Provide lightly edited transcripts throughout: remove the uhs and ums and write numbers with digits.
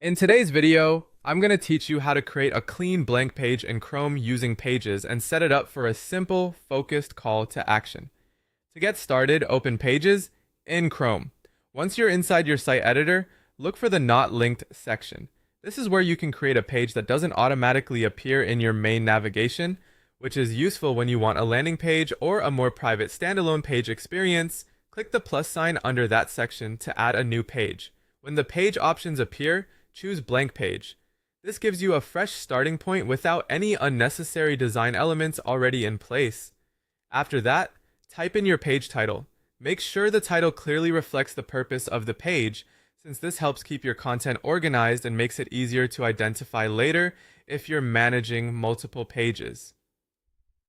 In today's video, I'm going to teach you how to create a clean blank page in Chrome using Pages and set it up for a simple, focused call to action. To get started, open Pages in Chrome. Once you're inside your site editor, look for the Not Linked section. This is where you can create a page that doesn't automatically appear in your main navigation, which is useful when you want a landing page or a more private standalone page experience. Click the plus sign under that section to add a new page. When the page options appear, choose Blank Page. This gives you a fresh starting point without any unnecessary design elements already in place. After that, type in your page title. Make sure the title clearly reflects the purpose of the page, since this helps keep your content organized and makes it easier to identify later if you're managing multiple pages.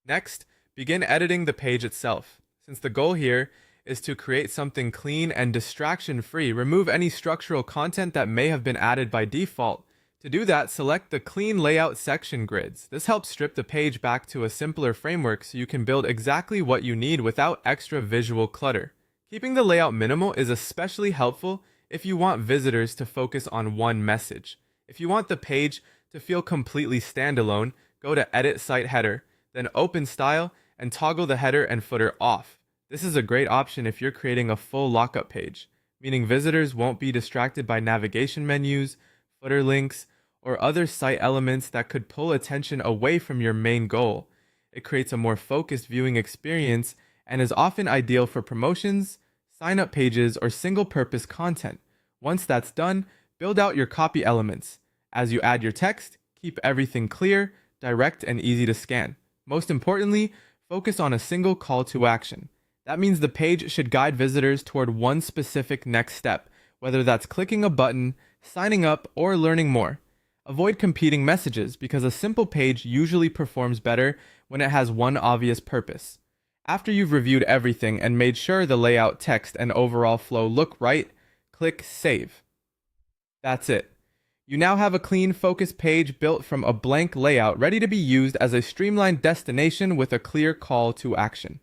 Next, begin editing the page itself. Since the goal here is to create something clean and distraction-free, remove any structural content that may have been added by default. To do that, select the Clean Layout section grids. This helps strip the page back to a simpler framework so you can build exactly what you need without extra visual clutter. Keeping the layout minimal is especially helpful if you want visitors to focus on one message. If you want the page to feel completely standalone, go to Edit Site Header, then Open Style, and toggle the header and footer off. This is a great option if you're creating a full lockup page, meaning visitors won't be distracted by navigation menus, footer links, or other site elements that could pull attention away from your main goal. It creates a more focused viewing experience and is often ideal for promotions, sign-up pages, or single-purpose content. Once that's done, build out your copy elements. As you add your text, keep everything clear, direct, and easy to scan. Most importantly, focus on a single call to action. That means the page should guide visitors toward one specific next step, whether that's clicking a button, signing up, or learning more. Avoid competing messages because a simple page usually performs better when it has one obvious purpose. After you've reviewed everything and made sure the layout, text, and overall flow look right, click Save. That's it. You now have a clean, focused page built from a blank layout ready to be used as a streamlined destination with a clear call to action.